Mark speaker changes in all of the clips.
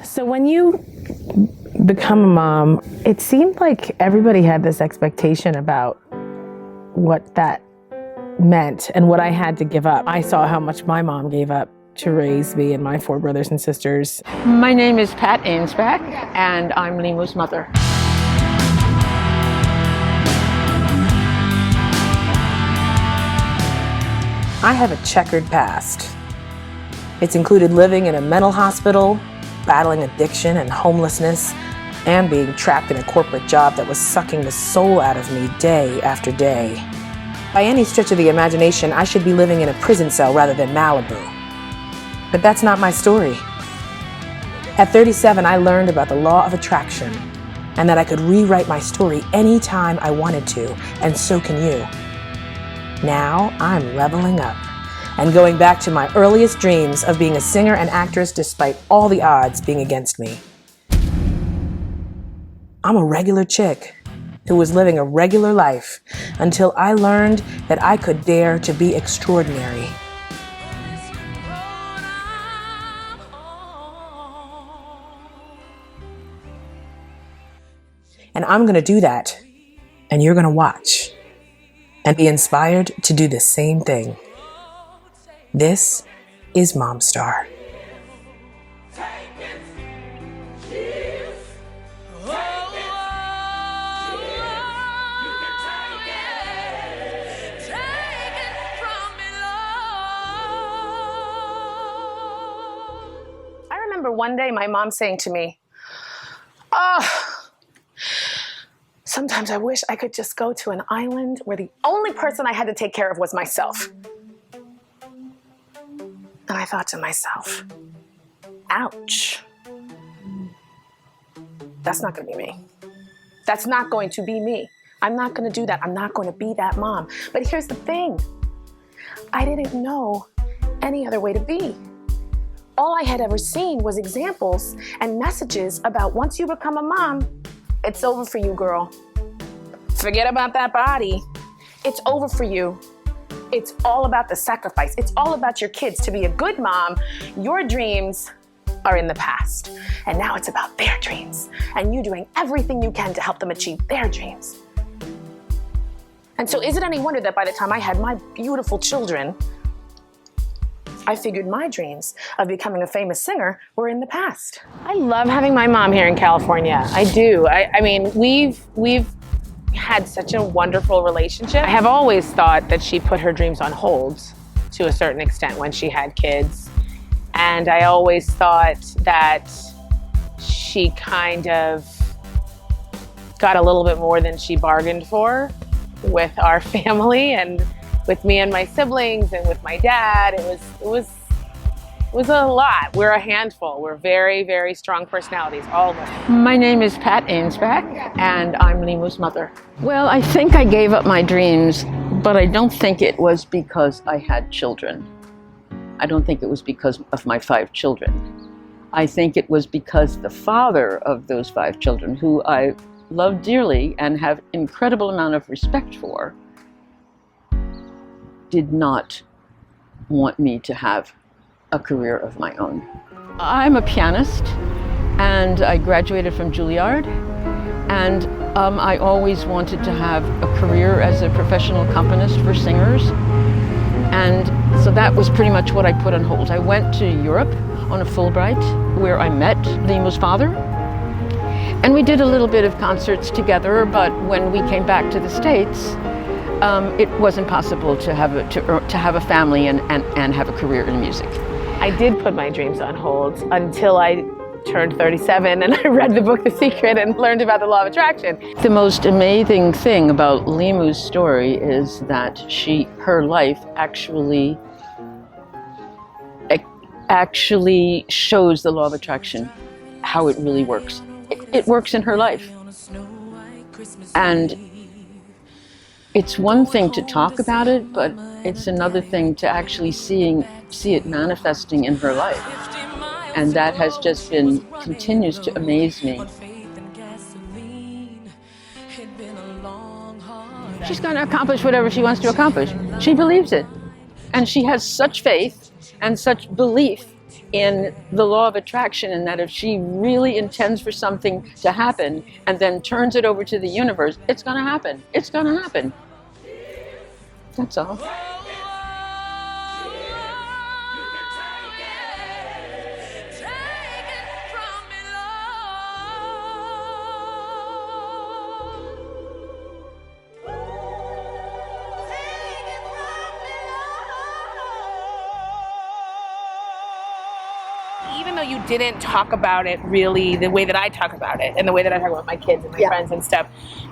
Speaker 1: So when you become a mom, it seemed like everybody had this expectation about what that meant and what I had to give up. I saw how much my mom gave up to raise me and my 4 brothers and sisters.
Speaker 2: My name is Pat Ainsback, and I'm Liimu's mother.
Speaker 1: I have a checkered past. It's included living in a mental hospital, battling addiction and homelessness, and being trapped in a corporate job that was sucking the soul out of me day after day. By any stretch of the imagination, I should be living in a prison cell rather than Malibu. But that's not my story. At 37, I learned about the law of attraction and that I could rewrite my story anytime I wanted to, and so can you. Now I'm leveling up and going back to my earliest dreams of being a singer and actress despite all the odds being against me. I'm a regular chick who was living a regular life until I learned that I could dare to be extraordinary. And I'm gonna do that, and you're gonna watch and be inspired to do the same thing. This is MomStar.
Speaker 3: I remember one day my mom saying to me, "Oh, sometimes I wish I could just go to an island where the only person I had to take care of was myself." And I thought to myself, ouch. That's not gonna be me. That's not going to be me. I'm not gonna do that. I'm not gonna be that mom. But here's the thing. I didn't know any other way to be. All I had ever seen was examples and messages about once you become a mom, it's over for you, girl. Forget about that body. It's over for you. It's all about the sacrifice. It's all about your kids. To be a good mom, your dreams are in the past. And now it's about their dreams. And you doing everything you can to help them achieve their dreams. And so is it any wonder that by the time I had my beautiful children, I figured my dreams of becoming a famous singer were in the past.
Speaker 1: I love having my mom here in California. I do. I mean, we've had such a wonderful relationship. I have always thought that she put her dreams on hold to a certain extent when she had kids. And I always thought that she kind of got a little bit more than she bargained for with our family and with me and my siblings and with my dad. It was a lot. We're a handful. We're very, very strong personalities, all of us.
Speaker 2: My name is Pat Ainsback, and I'm Liimu's mother. Well, I think I gave up my dreams, but I don't think it was because I had children. I don't think it was because of my 5 children. I think it was because the father of those 5 children, who I love dearly and have incredible amount of respect for, did not want me to have a career of my own. I'm a pianist, and I graduated from Juilliard, and I always wanted to have a career as a professional accompanist for singers, and so that was pretty much what I put on hold. I went to Europe on a Fulbright, where I met Liimu's father, and we did a little bit of concerts together, but when we came back to the States, it wasn't possible to have a family and have a career in music.
Speaker 1: I did put my dreams on hold until I turned 37 and I read the book The Secret and learned about the law of attraction.
Speaker 2: The most amazing thing about Liimu's story is that her life actually shows the law of attraction, how it really works. It works in her life. And it's one thing to talk about it, but it's another thing to actually see it manifesting in her life. And that has just continues to amaze me. She's going to accomplish whatever she wants to accomplish. She believes it. And she has such faith and such belief in the law of attraction, and that if she really intends for something to happen and then turns it over to the universe, it's going to happen. It's going to happen. That's all.
Speaker 3: Even though you didn't talk about it really the way that I talk about it and the way that I talk about my kids and my friends and stuff,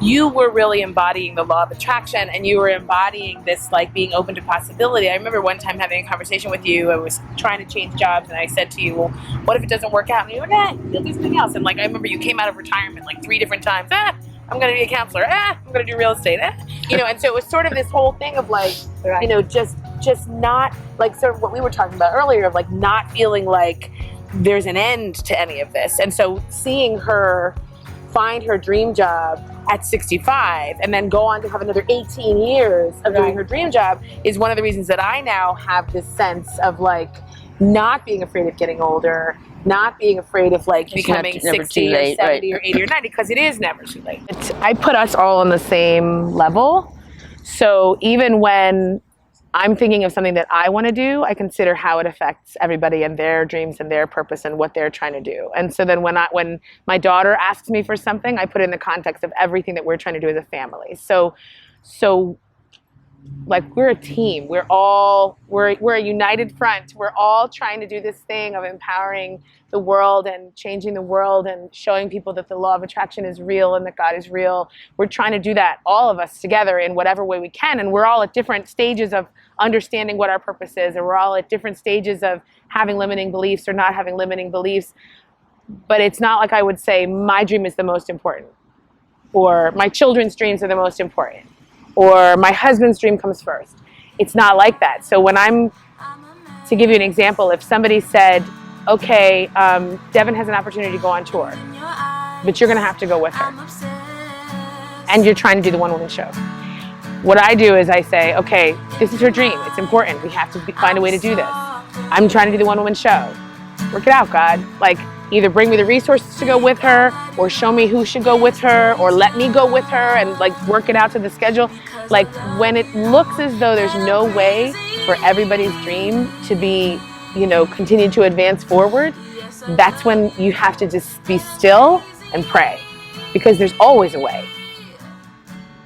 Speaker 3: you were really embodying the law of attraction, and you were embodying this like being open to possibility. I remember one time having a conversation with you. I was trying to change jobs, and I said to you, well, what if it doesn't work out? And you were like, you'll do something else. And like I remember you came out of retirement like 3 different times. I'm going to be a counselor. I'm going to do real estate. You know, and so it was sort of this whole thing of like, you know, just not like sort of what we were talking about earlier of like not feeling like there's an end to any of this. And so seeing her find her dream job at 65 and then go on to have another 18 years of doing her dream job is one of the reasons that I now have this sense of like not being afraid of getting older, not being afraid of like becoming 60 or 70 or 80 or 90, because it is never too late. I put us all on the same level. So even when I'm thinking of something that I want to do, I consider how it affects everybody and their dreams and their purpose and what they're trying to do. And so then when my daughter asks me for something, I put it in the context of everything that we're trying to do as a family. So like we're a team. We're a united front. We're all trying to do this thing of empowering the world and changing the world and showing people that the law of attraction is real and that God is real. We're trying to do that, all of us together in whatever way we can. And we're all at different stages of understanding what our purpose is. And we're all at different stages of having limiting beliefs or not having limiting beliefs. But it's not like I would say my dream is the most important, or my children's dreams are the most important, or my husband's dream comes first. It's not like that. So to give you an example, if somebody said, okay, Devon has an opportunity to go on tour, but you're gonna have to go with her, and you're trying to do the one-woman show. What I do is I say, okay, this is her dream, it's important, we have to find a way to do this. I'm trying to do the one-woman show. Work it out, God. Like, either bring me the resources to go with her, or show me who should go with her, or let me go with her and like work it out to the schedule. Like when it looks as though there's no way for everybody's dream to be, you know, continue to advance forward, that's when you have to just be still and pray, because there's always a way.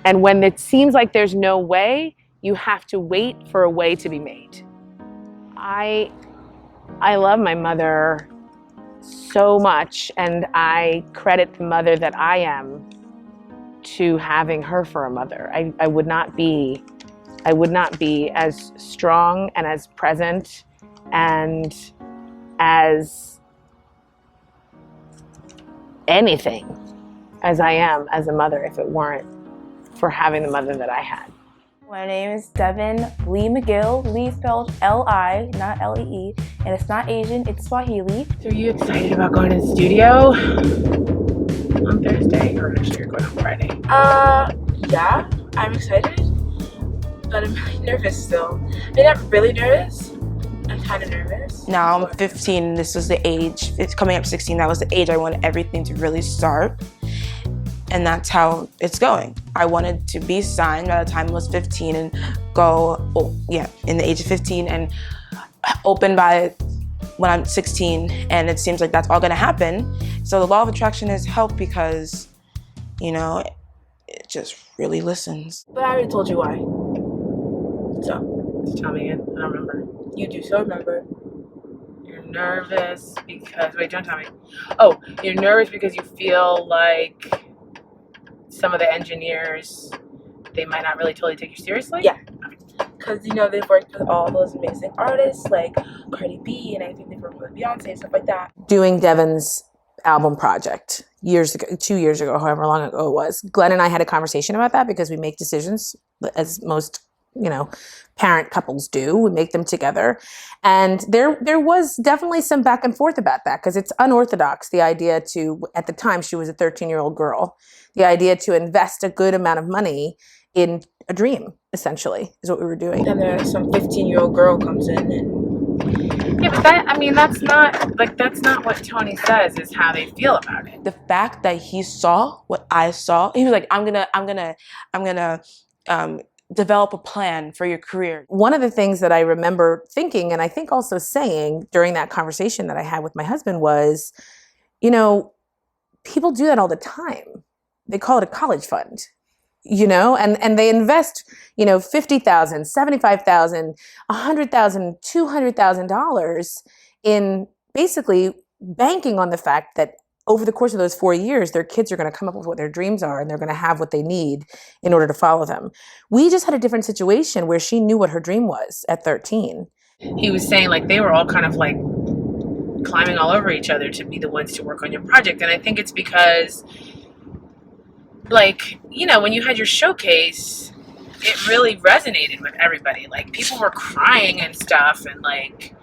Speaker 3: And when it seems like there's no way, you have to wait for a way to be made. I love my mother so much, and I credit the mother that I am to having her for a mother. I would not be as strong and as present and as anything as I am as a mother if it weren't for having the mother that I had.
Speaker 4: My name is Devon Lee McGill. Lee spelled L-I, not L-E-E, and it's not Asian, it's Swahili.
Speaker 1: So are you excited about going to the studio on Thursday, or actually you're going on Friday?
Speaker 5: Yeah, I'm excited, but I'm really nervous still. I mean, I'm really nervous. I'm kind of nervous.
Speaker 4: Now I'm 15, this was the age, it's coming up 16, that was the age I wanted everything to really start. And that's how it's going. I wanted to be signed by the time I was 15 and go, in the age of 15 and open by when I'm 16, and it seems like that's all gonna happen. So the law of attraction has helped because, you know, it just really listens.
Speaker 5: But I already told you why.
Speaker 1: So tell me again, I don't remember.
Speaker 5: You do so remember.
Speaker 1: You're nervous because, wait, don't tell me. Oh, you're nervous because you feel like some of the engineers, they might not really totally take you seriously?
Speaker 5: Yeah. Because, you know, they've worked with all those amazing artists like Cardi B, and I think they've worked with Beyonce and stuff like that.
Speaker 1: Doing Devon's album project years ago, 2 years ago, however long ago it was, Glenn and I had a conversation about that because we make decisions, as most, you know, parent couples do. We make them together. And there was definitely some back and forth about that because it's unorthodox, the idea to, at the time she was a 13-year-old girl, the idea to invest a good amount of money in a dream, essentially, is what we were doing.
Speaker 5: And then some 15-year-old girl comes in and Yeah, but that's not what Tony says is how they feel about it.
Speaker 4: The fact that he saw what I saw, he was like, I'm gonna develop a plan for your career.
Speaker 1: One of the things that I remember thinking, and I think also saying during that conversation that I had with my husband was, you know, people do that all the time. They call it a college fund, you know, and they invest, you know, $50,000, $75,000, $100,000, $200,000 in basically banking on the fact that over the course of those 4 years, their kids are going to come up with what their dreams are and they're going to have what they need in order to follow them. We just had a different situation where she knew what her dream was at 13.
Speaker 5: He was saying like they were all kind of like climbing all over each other to be the ones to work on your project. And I think it's because, like, you know, when you had your showcase, it really resonated with everybody. Like, people were crying and stuff, and like,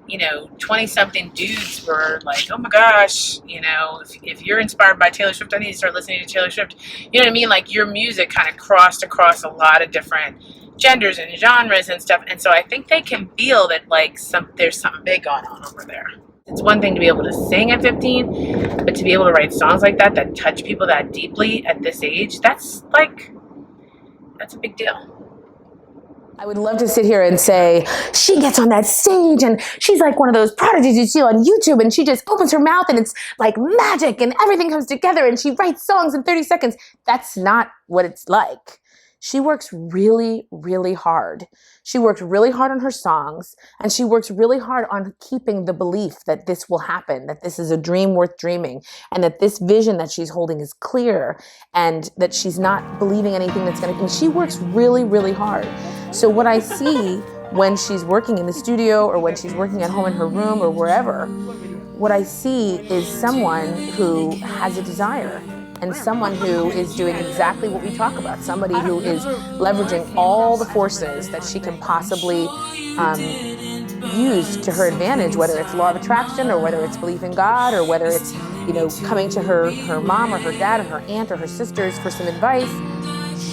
Speaker 5: you know, 20-something dudes were like, oh my gosh, you know, if you're inspired by Taylor Swift, I need to start listening to Taylor Swift. You know what I mean? Like, your music kind of crossed across a lot of different genders and genres and stuff. And so I think they can feel that, like, there's something big going on over there. It's one thing to be able to sing at 15, but to be able to write songs like that touch people that deeply at this age, that's a big deal.
Speaker 1: I would love to sit here and say, she gets on that stage and she's like one of those prodigies you see on YouTube, and she just opens her mouth and it's like magic and everything comes together and she writes songs in 30 seconds. That's not what it's like. She works really, really hard. She works really hard on her songs, and she works really hard on keeping the belief that this will happen, that this is a dream worth dreaming, and that this vision that she's holding is clear, and that she's not believing anything that's going to, and she works really, really hard. So what I see when she's working in the studio or when she's working at home in her room or wherever, what I see is someone who has a desire, and someone who is doing exactly what we talk about, somebody who is leveraging all the forces that she can possibly use to her advantage, whether it's law of attraction or whether it's belief in God or whether it's, you know, coming to her mom or her dad or her aunt or her sisters for some advice.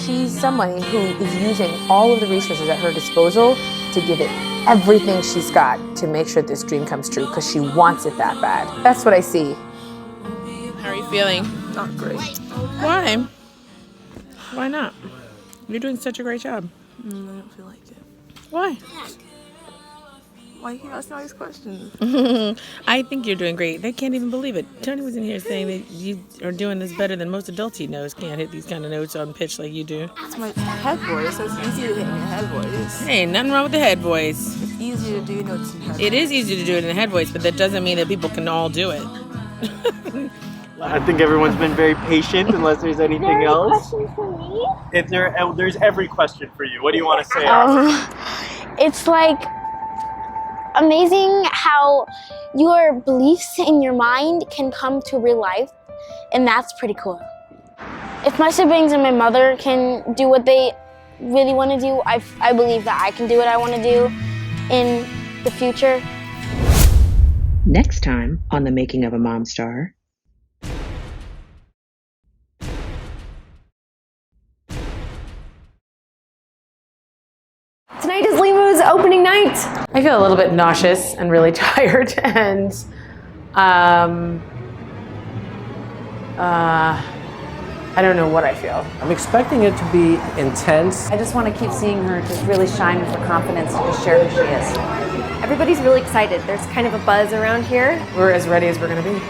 Speaker 1: She's somebody who is using all of the resources at her disposal to give it everything she's got to make sure this dream comes true, because she wants it that bad. That's what I see.
Speaker 5: How are you feeling?
Speaker 4: Not great.
Speaker 5: Why? Why not? You're doing such a great job.
Speaker 4: I don't feel like it.
Speaker 5: Why?
Speaker 4: Why you ask all these questions?
Speaker 5: I think you're doing great. They can't even believe it. Tony was in here saying that you are doing this better than most adults he knows. Can't hit these kind of notes on pitch like you do.
Speaker 4: It's my head voice. It's easy to hit in your head voice.
Speaker 5: Hey, nothing wrong with the head voice.
Speaker 4: It's easy to do notes in head voice.
Speaker 5: It is easy to do it in the head voice, but that doesn't mean that people can all do it.
Speaker 6: I think everyone's been very patient, unless there's anything else.
Speaker 7: Question for me?
Speaker 6: If there's every question for you. What do you want to say?
Speaker 7: It's like amazing how your beliefs in your mind can come to real life, and that's pretty cool. If my siblings and my mother can do what they really want to do, I believe that I can do what I want to do in the future.
Speaker 8: Next time on The Making of a MomStar.
Speaker 3: Tonight is Liimu's opening night.
Speaker 1: I feel a little bit nauseous and really tired, and I don't know what I feel.
Speaker 9: I'm expecting it to be intense.
Speaker 10: I just want to keep seeing her just really shine with her confidence to just share who she is.
Speaker 11: Everybody's really excited. There's kind of a buzz around here.
Speaker 1: We're as ready as we're going to be.